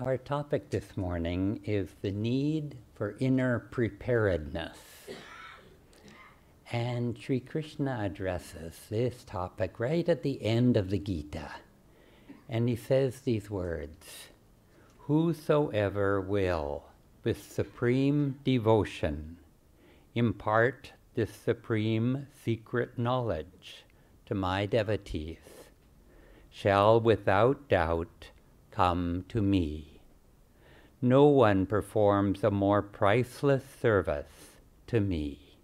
Our topic this morning is the need for inner preparedness. And Sri Krishna addresses this topic right at the end of the Gita. And he says these words, "Whosoever will, with supreme devotion, impart this supreme secret knowledge to my devotees, shall without doubt come to me. No one performs a more priceless service to me,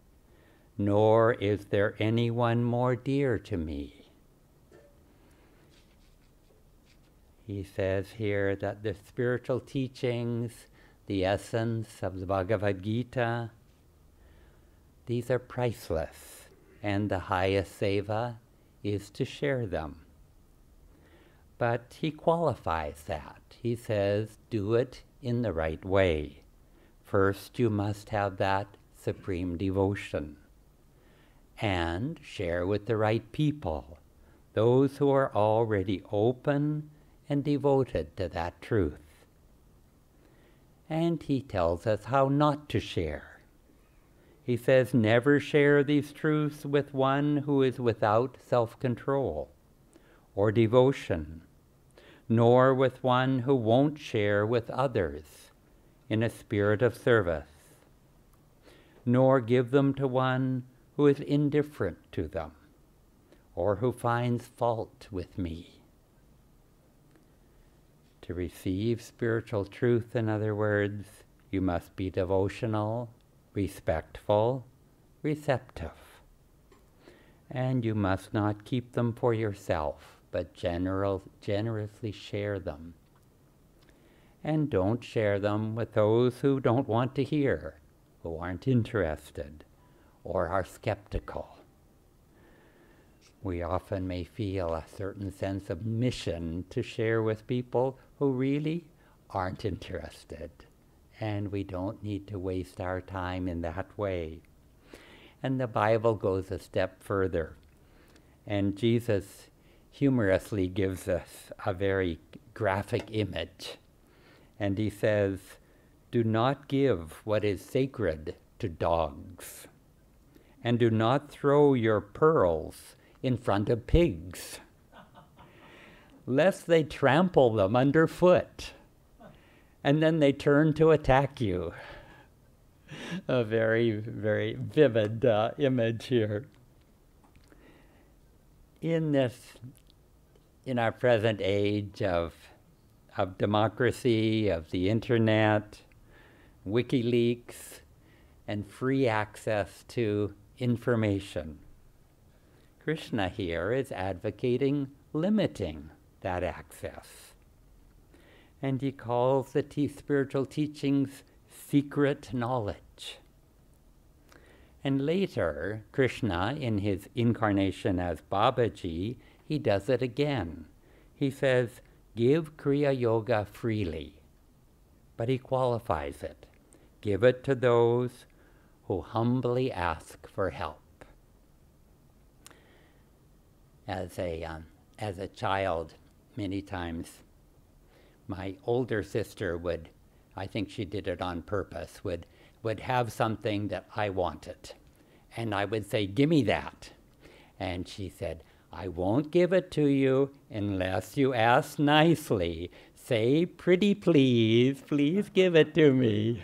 nor is there anyone more dear to me." He says here that the spiritual teachings, the essence of the Bhagavad Gita, these are priceless, and the highest seva is to share them. But he qualifies that. He says, do it in the right way. First, you must have that supreme devotion. And share with the right people, those who are already open and devoted to that truth. And he tells us how not to share. He says, never share these truths with one who is without self-control or devotion, nor with one who won't share with others in a spirit of service, nor give them to one who is indifferent to them, or who finds fault with me. To receive spiritual truth, in other words, you must be devotional, respectful, receptive. And you must not keep them for yourself, but generously share them. And don't share them with those who don't want to hear, who aren't interested, or are skeptical. We often may feel a certain sense of mission to share with people who really aren't interested, and we don't need to waste our time in that way. And the Bible goes a step further, and Jesus humorously gives us a very graphic image. And he says, "Do not give what is sacred to dogs, and do not throw your pearls in front of pigs, lest they trample them underfoot, and then they turn to attack you." A very, very vivid image here. In our present age of democracy, of the internet, WikiLeaks, and free access to information, Krishna here is advocating limiting that access. And he calls the spiritual teachings secret knowledge. And later, Krishna, in his incarnation as Babaji, he does it again. He says, give Kriya Yoga freely. But he qualifies it. Give it to those who humbly ask for help. As a child, many times, my older sister would, I think she did it on purpose, would have something that I wanted. And I would say, "Give me that." And she said, "I won't give it to you unless you ask nicely. Say, 'Pretty please, please give it to me.'"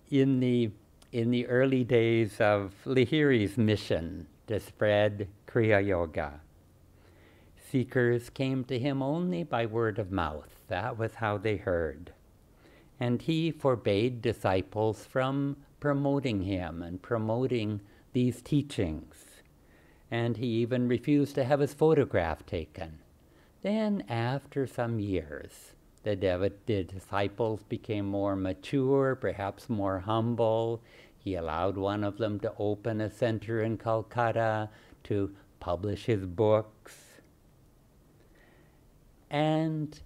In the early days of Lahiri's mission to spread Kriya Yoga, seekers came to him only by word of mouth. That was how they heard. And he forbade disciples from promoting him and promoting these teachings. And he even refused to have his photograph taken. Then, after some years, the disciples became more mature, perhaps more humble. He allowed one of them to open a center in Calcutta to publish his books. And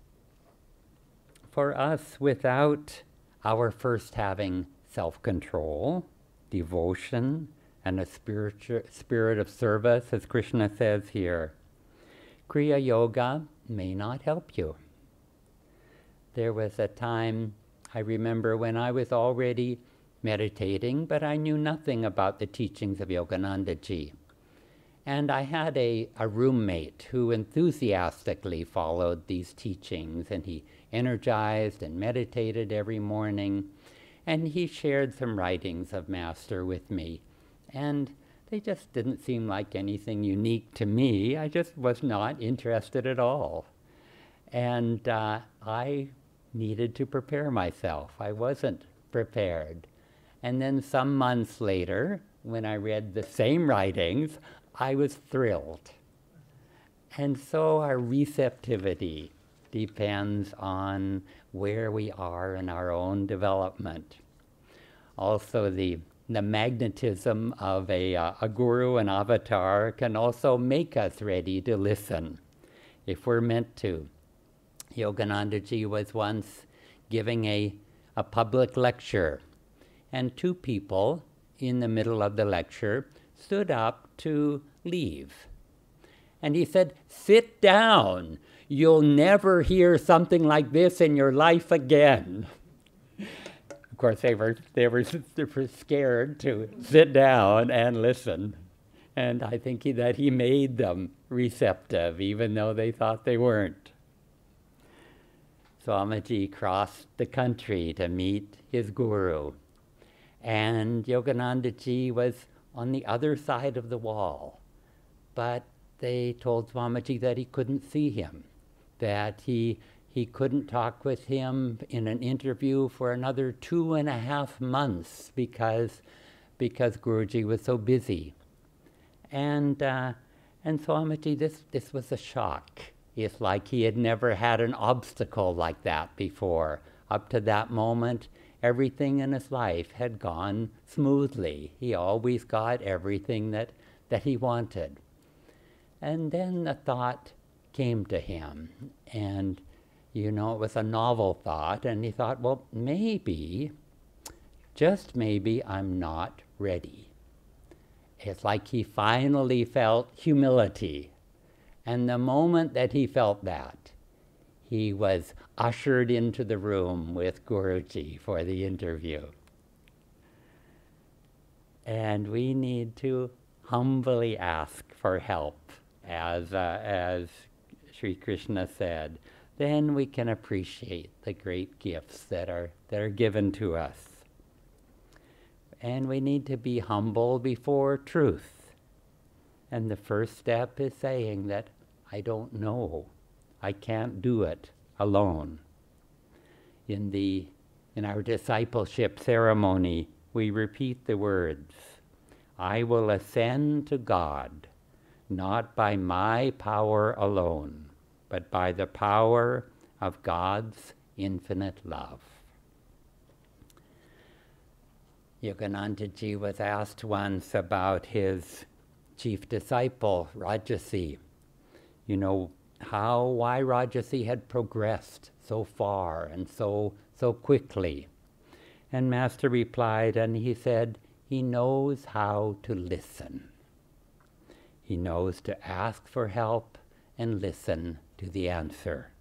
for us, without our first having self-control, devotion, and a spirit of service, as Krishna says here, Kriya Yoga may not help you. There was a time, I remember, when I was already meditating, but I knew nothing about the teachings of Yogananda ji. And I had a roommate who enthusiastically followed these teachings, and he energized and meditated every morning. And he shared some writings of Master with me. And they just didn't seem like anything unique to me. I just was not interested at all. And I needed to prepare myself. I wasn't prepared. And then some months later, when I read the same writings, I was thrilled. And so our receptivity depends on where we are in our own development. Also, the magnetism of a guru, an avatar, can also make us ready to listen, if we're meant to. Yogananda ji was once giving a public lecture, and two people in the middle of the lecture stood up to leave. And he said, "Sit down. You'll never hear something like this in your life again." Of course, they were scared to sit down and listen. And I think that he made them receptive, even though they thought they weren't. Swamiji crossed the country to meet his guru. And Yogananda ji was on the other side of the wall. But they told Swamiji that he couldn't see him, that he couldn't talk with him in an interview for another 2.5 months because Guruji was so busy. And Swamiji, this was a shock. It's like he had never had an obstacle like that before. Up to that moment, everything in his life had gone smoothly. He always got everything that he wanted. And then the thought came to him, and it was a novel thought, and he thought, well, maybe, just maybe, I'm not ready. It's like he finally felt humility. And the moment that he felt that, he was ushered into the room with Guruji for the interview. And we need to humbly ask for help, as Sri Krishna said. Then we can appreciate the great gifts that are given to us. And we need to be humble before truth. And the first step is saying that I don't know. I can't do it alone. In our discipleship ceremony, we repeat the words, I will ascend to God, not by my power alone, but by the power of God's infinite love. Yogananda ji was asked once about his chief disciple, Rajasi. Why Rajasi had progressed so far and so quickly. And Master replied, and he said, he knows how to listen. He knows to ask for help and listen to the answer.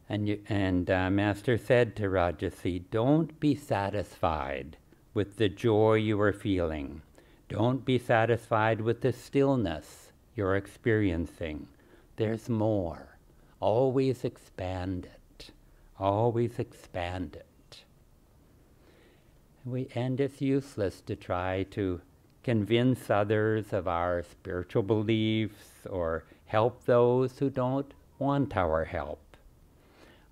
And Master said to Rajasi, don't be satisfied with the joy you are feeling. Don't be satisfied with the stillness you're experiencing. There's more. Always expand it. Always expand it. And it's useless to try to convince others of our spiritual beliefs or help those who don't want our help.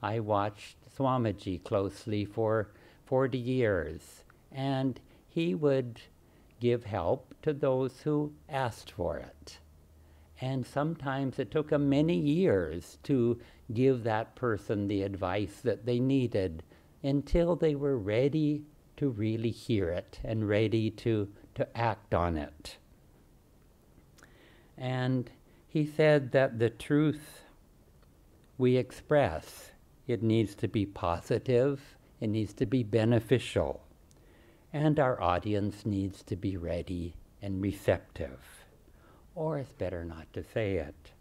I watched Swamiji closely for 40 years, and he would give help to those who asked for it. And sometimes it took him many years to give that person the advice that they needed until they were ready to really hear it and ready to act on it. And he said that the truth we express, it needs to be positive, it needs to be beneficial, and our audience needs to be ready and receptive. Or it's better not to say it.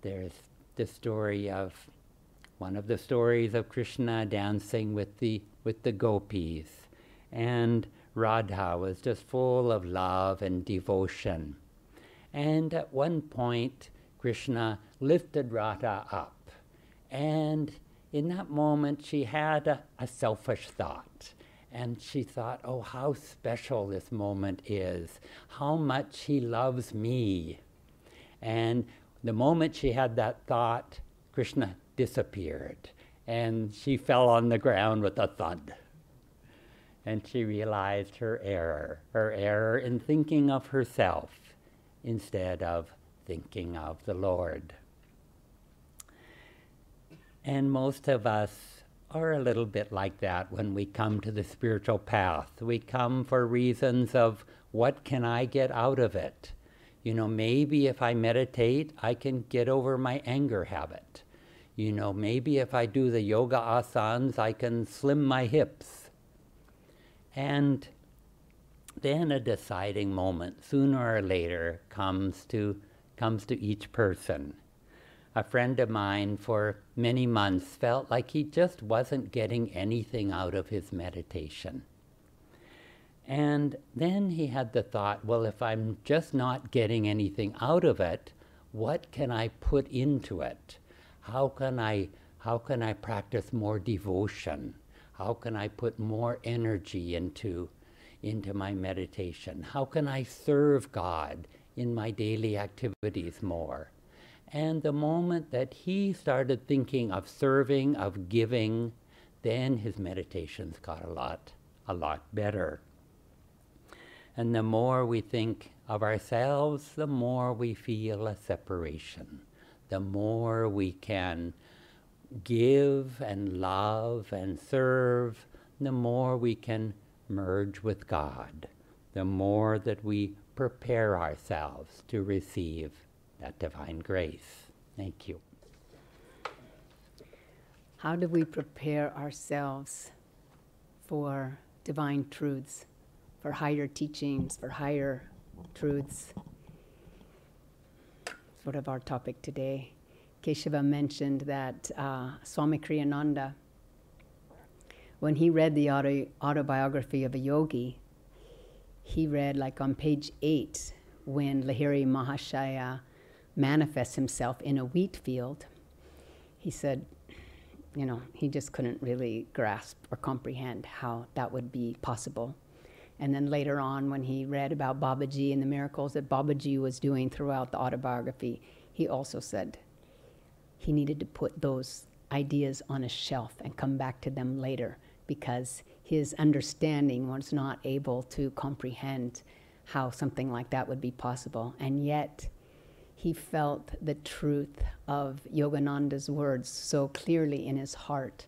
There's the story of one of the stories of Krishna dancing with the gopis. And Radha was just full of love and devotion. And at one point, Krishna lifted Radha up. And in that moment, she had a selfish thought. And she thought, oh, how special this moment is. How much he loves me. And the moment she had that thought, Krishna disappeared. And she fell on the ground with a thud. And she realized her error in thinking of herself instead of thinking of the Lord. And most of us are a little bit like that when we come to the spiritual path. We come for reasons of, what can I get out of it? You know, maybe if I meditate, I can get over my anger habit. You know, maybe if I do the yoga asanas, I can slim my hips. And then a deciding moment, sooner or later, comes to each person. A friend of mine for many months felt like he just wasn't getting anything out of his meditation. And then he had the thought, well, if I'm just not getting anything out of it, what can I put into it? How can I practice more devotion? How can I put more energy into my meditation? How can I serve God in my daily activities more? And the moment that he started thinking of serving, of giving, then his meditations got a lot better. And the more we think of ourselves, the more we feel a separation. The more we can give and love and serve, the more we can merge with God. The more that we prepare ourselves to receive that divine grace. Thank you. How do we prepare ourselves for divine truths, for higher teachings, for higher truths? Sort of our topic today. Keshava mentioned that Swami Kriyananda, when he read the autobiography of a yogi, he read like on page 8, when Lahiri Mahashaya manifests himself in a wheat field, he said, you know, he just couldn't really grasp or comprehend how that would be possible. And then later on, when he read about Babaji and the miracles that Babaji was doing throughout the autobiography, he also said he needed to put those ideas on a shelf and come back to them later, because his understanding was not able to comprehend how something like that would be possible. And yet, he felt the truth of Yogananda's words so clearly in his heart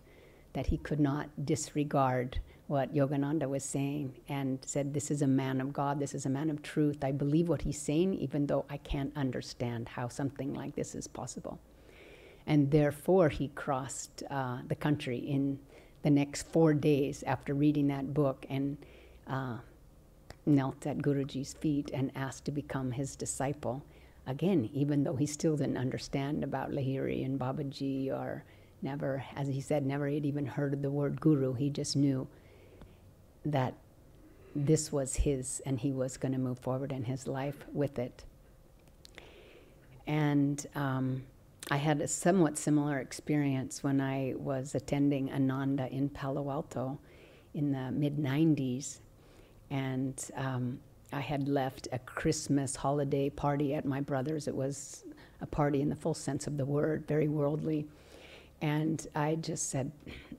that he could not disregard what Yogananda was saying, and said, this is a man of God, this is a man of truth. I believe what he's saying, even though I can't understand how something like this is possible. And therefore, he crossed the country in the next 4 days after reading that book, and knelt at Guruji's feet and asked to become his disciple. Again, even though he still didn't understand about Lahiri and Babaji, or never, as he said, never had even heard of the word guru. He just knew that this was his, and he was going to move forward in his life with it. And I had a somewhat similar experience when I was attending Ananda in Palo Alto in the mid-90s. And I had left a Christmas holiday party at my brother's. It was a party in the full sense of the word, very worldly. And I just said,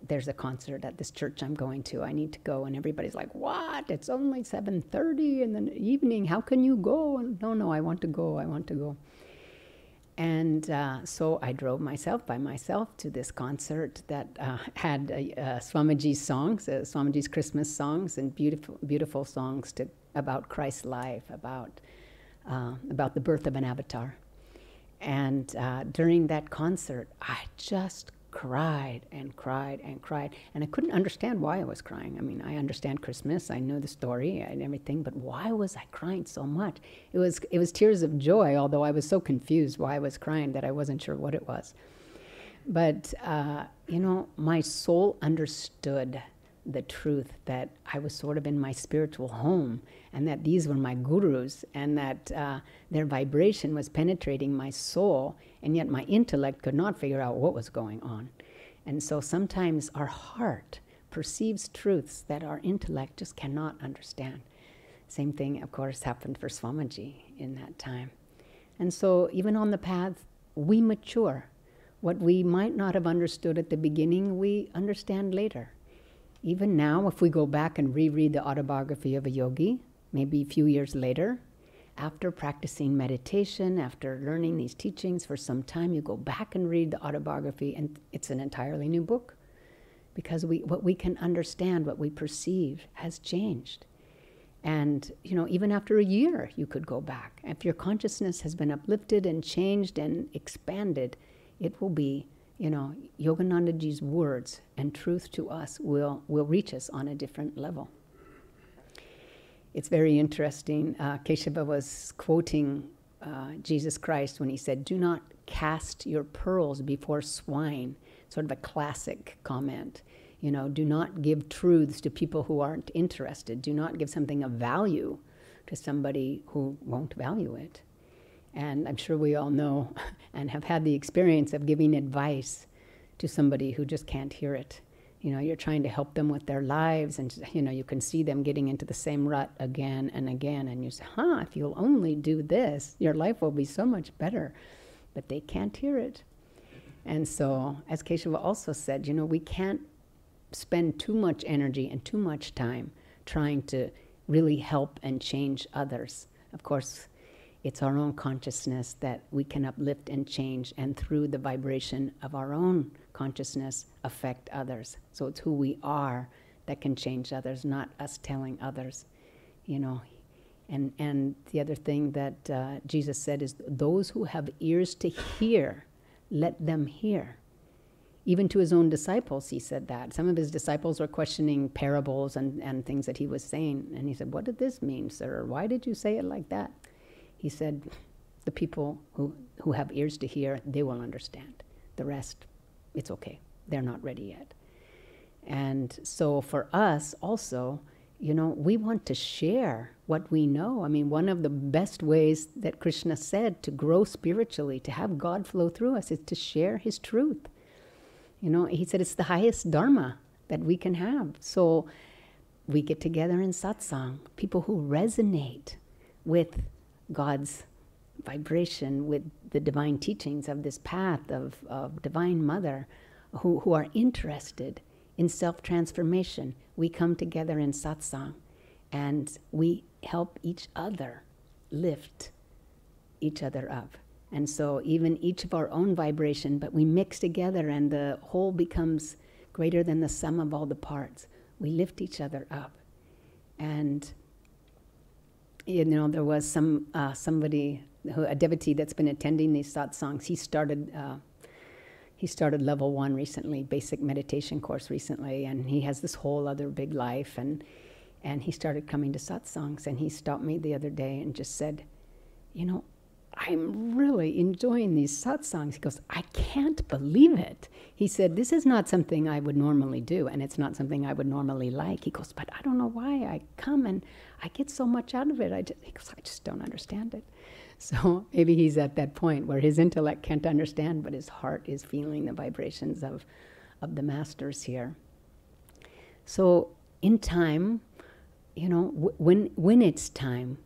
there's a concert at this church I'm going to. I need to go. And everybody's like, what? It's only 7:30 in the evening. How can you go? And no, I want to go. I want to go. And so I drove by myself to this concert that had Swamiji's songs, Swamiji's Christmas songs, and beautiful songs about Christ's life, about the birth of an avatar. And during that concert, I just cried and cried and cried. And I couldn't understand why I was crying. I mean, I understand Christmas, I know the story and everything, but why was I crying so much? It was tears of joy, although I was so confused why I was crying that I wasn't sure what it was. But, my soul understood the truth that I was sort of in my spiritual home, and that these were my gurus, and that their vibration was penetrating my soul, and yet my intellect could not figure out what was going on. And so sometimes our heart perceives truths that our intellect just cannot understand. Same thing, of course, happened for Swamiji in that time. And so even on the path, we mature. What we might not have understood at the beginning, we understand later. Even now, if we go back and reread the Autobiography of a Yogi, maybe a few years later, after practicing meditation, after learning these teachings for some time, you go back and read the Autobiography, and it's an entirely new book. Because what we can understand, what we perceive, has changed. And, even after a year, you could go back. If your consciousness has been uplifted and changed and expanded, it will be, Yoganandaji's words and truth to us will reach us on a different level. It's very interesting. Keshava was quoting Jesus Christ when he said, "Do not cast your pearls before swine," sort of a classic comment. Do not give truths to people who aren't interested. Do not give something of value to somebody who won't value it. And I'm sure we all know and have had the experience of giving advice to somebody who just can't hear it. You're trying to help them with their lives, and you can see them getting into the same rut again and again, and you say, if you'll only do this, your life will be so much better. But they can't hear it. And so, as Keshava also said, we can't spend too much energy and too much time trying to really help and change others. Of course, it's our own consciousness that we can uplift and change, and through the vibration of our own consciousness, affect others. So it's who we are that can change others, not us telling others, And the other thing that Jesus said is, those who have ears to hear, let them hear. Even to his own disciples, he said that. Some of his disciples were questioning parables and things that he was saying. And he said, "What did this mean, sir? Why did you say it like that?" He said, the people who have ears to hear, they will understand. The rest, it's okay. They're not ready yet. And so for us also, we want to share what we know. I mean, one of the best ways that Krishna said to grow spiritually, to have God flow through us, is to share his truth. He said it's the highest dharma that we can have. So we get together in satsang, people who resonate with God's vibration, with the divine teachings of this path of Divine Mother, who are interested in self-transformation. We come together in satsang, and we help each other lift each other up. And so even each of our own vibration, but we mix together, and the whole becomes greater than the sum of all the parts. We lift each other up. And, there was somebody, a devotee that's been attending these satsangs. He started level 1 recently, basic meditation course recently, and he has this whole other big life. And he started coming to satsangs, and he stopped me the other day and just said, I'm really enjoying these satsangs. He goes, I can't believe it. He said, this is not something I would normally do, and it's not something I would normally like. He goes, but I don't know why I come and I get so much out of it. He goes, I just don't understand it. So maybe he's at that point where his intellect can't understand, but his heart is feeling the vibrations of the masters here. So in time, when it's time,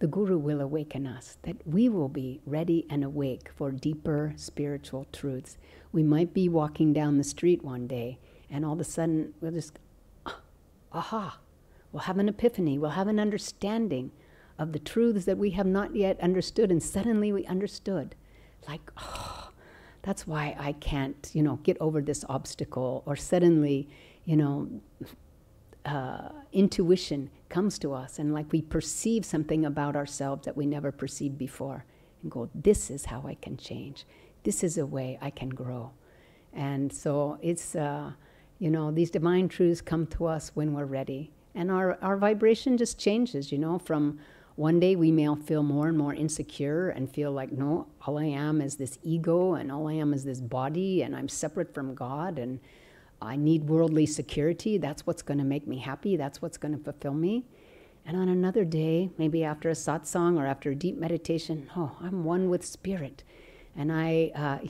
the Guru will awaken us, that we will be ready and awake for deeper spiritual truths. We might be walking down the street one day, and all of a sudden we'll just, aha, we'll have an epiphany, we'll have an understanding of the truths that we have not yet understood, and suddenly we understood. Like, that's why I can't, get over this obstacle. Or suddenly, intuition comes to us, and like we perceive something about ourselves that we never perceived before, and go, this is how I can change. This is a way I can grow. And so it's, these divine truths come to us when we're ready. And our vibration just changes, from One day we may feel more and more insecure and feel like, no, all I am is this ego and all I am is this body and I'm separate from God and I need worldly security. That's what's going to make me happy. That's what's going to fulfill me. And on another day, maybe after a satsang or after a deep meditation, oh, I'm one with spirit. And I,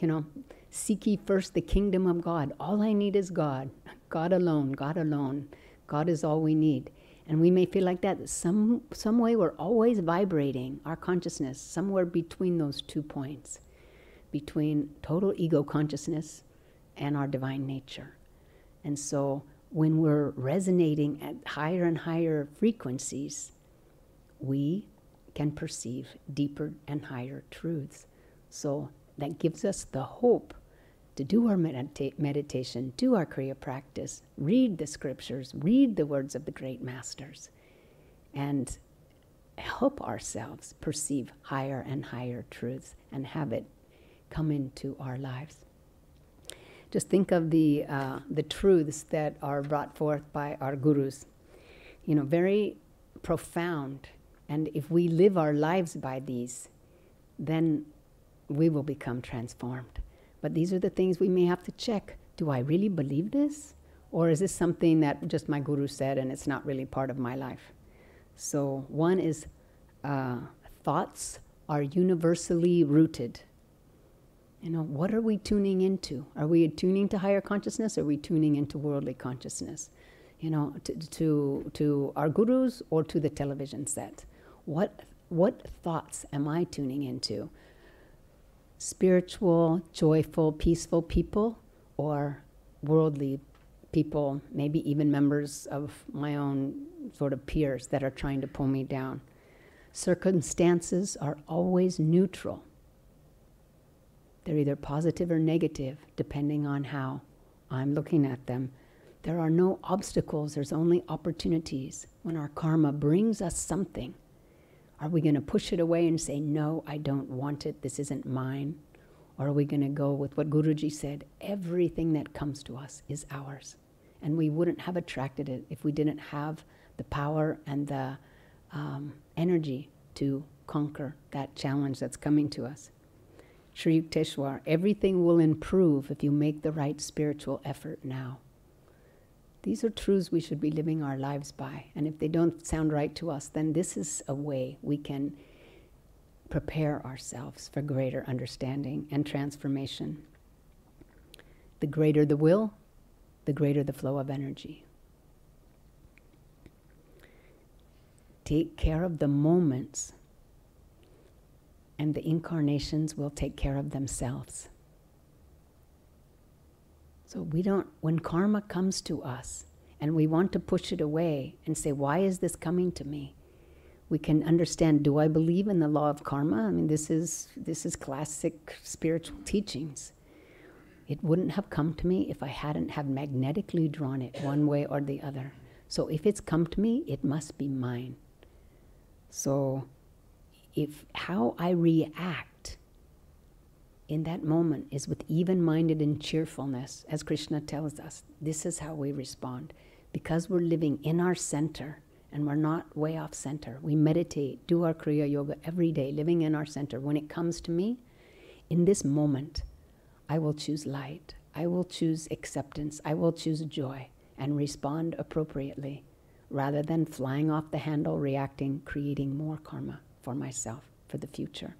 seek ye first the kingdom of God. All I need is God. God alone, God alone. God is all we need. And we may feel like that. Some way we're always vibrating our consciousness somewhere between those 2 points, between total ego consciousness and our divine nature. And so when we're resonating at higher and higher frequencies, we can perceive deeper and higher truths. So that gives us the hope to do our meditation, do our Kriya practice, read the scriptures, read the words of the great masters, and help ourselves perceive higher and higher truths and have it come into our lives. Just think of the truths that are brought forth by our gurus. Very profound. And if we live our lives by these, then we will become transformed. But these are the things we may have to check. Do I really believe this? Or is this something that just my guru said and it's not really part of my life? So one is thoughts are universally rooted. What are we tuning into? Are we tuning to higher consciousness or are we tuning into worldly consciousness? To our gurus or to the television set? What thoughts am I tuning into? Spiritual, joyful, peaceful people or worldly people, maybe even members of my own sort of peers that are trying to pull me down? Circumstances are always neutral. They're either positive or negative, depending on how I'm looking at them. There are no obstacles, there's only opportunities. When our karma brings us something, are we going to push it away and say, no, I don't want it, this isn't mine? Or are we going to go with what Guruji said, everything that comes to us is ours. And we wouldn't have attracted it if we didn't have the power and the energy to conquer that challenge that's coming to us. Sri Yukteswar, everything will improve if you make the right spiritual effort now. These are truths we should be living our lives by. And if they don't sound right to us, then this is a way we can prepare ourselves for greater understanding and transformation. The greater the will, the greater the flow of energy. Take care of the moments, and the incarnations will take care of themselves. So when karma comes to us and we want to push it away and say, why is this coming to me? We can understand, do I believe in the law of karma? I mean, this is classic spiritual teachings. It wouldn't have come to me if I hadn't have magnetically drawn it one way or the other. So if it's come to me, it must be mine. So if how I react in that moment is with even-minded and cheerfulness, as Krishna tells us, this is how we respond. Because we're living in our center and we're not way off center. We meditate, do our Kriya Yoga every day, living in our center. When it comes to me, in this moment, I will choose light. I will choose acceptance. I will choose joy and respond appropriately rather than flying off the handle, reacting, creating more karma for myself, for the future.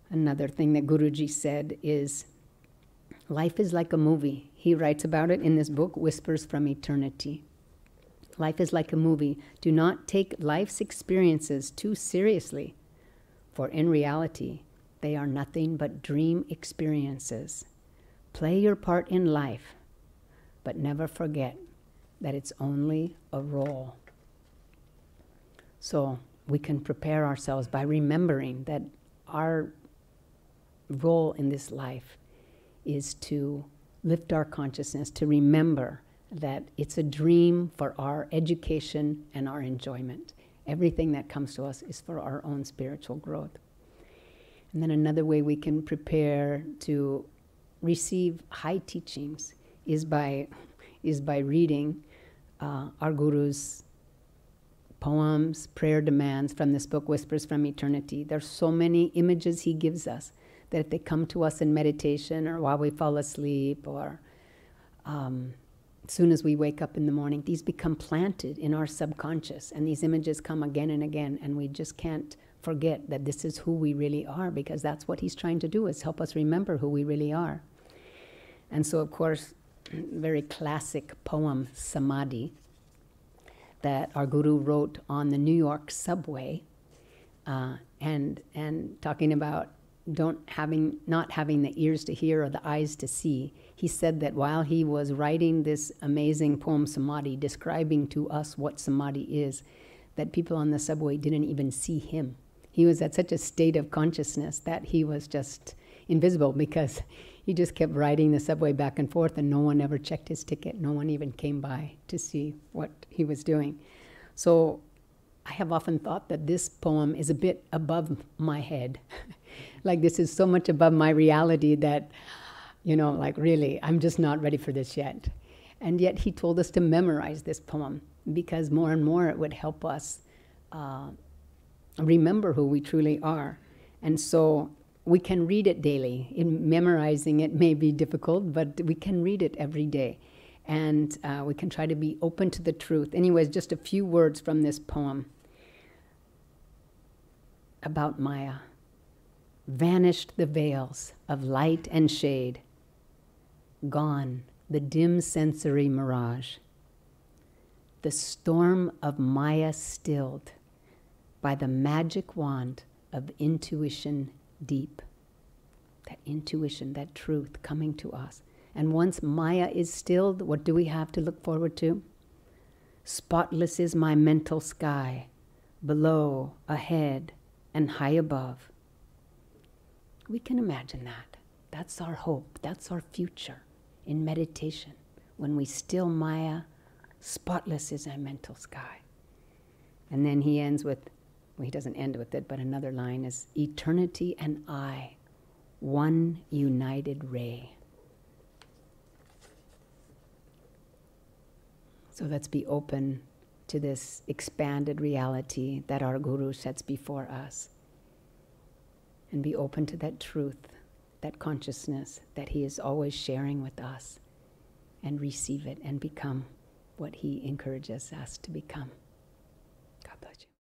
Another thing that Guruji said is, life is like a movie. He writes about it in this book, Whispers from Eternity. Life is like a movie. Do not take life's experiences too seriously, for in reality, they are nothing but dream experiences. Play your part in life, but never forget that it's only a role. So we can prepare ourselves by remembering that our role in this life is to lift our consciousness, to remember that it's a dream for our education and our enjoyment. Everything that comes to us is for our own spiritual growth. And then another way we can prepare to receive high teachings is by reading our Guru's poems, prayer demands from this book, Whispers from Eternity. There's so many images he gives us that if they come to us in meditation or while we fall asleep or as soon as we wake up in the morning, these become planted in our subconscious, and these images come again and again, and we just can't forget that this is who we really are, because that's what he's trying to do, is help us remember who we really are. And so, of course, very classic poem, Samadhi, that our guru wrote on the New York subway, and talking about not having the ears to hear or the eyes to see. He said that while he was writing this amazing poem, Samadhi, describing to us what Samadhi is, that people on the subway didn't even see him. He was at such a state of consciousness that he was just invisible, because he just kept riding the subway back and forth, and no one ever checked his ticket. No one even came by to see what he was doing. So I have often thought that this poem is a bit above my head. Like, this is so much above my reality that, like, really, I'm just not ready for this yet. And yet he told us to memorize this poem, because more and more it would help us remember who we truly are. And so we can read it daily. In memorizing it may be difficult, but we can read it every day. And we can try to be open to the truth. Anyways, just a few words from this poem about Maya. Vanished the veils of light and shade, gone the dim sensory mirage. The storm of Maya stilled by the magic wand of intuition deep. That intuition, that truth coming to us. And once Maya is stilled, what do we have to look forward to? Spotless is my mental sky, below, ahead, and high above. We can imagine that. That's our hope. That's our future in meditation. When we still Maya, spotless is our mental sky. And then he ends with, well, he doesn't end with it, but another line is, eternity and I, one united ray. So let's be open to this expanded reality that our guru sets before us. And be open to that truth, that consciousness that he is always sharing with us, and receive it and become what he encourages us to become. God bless you.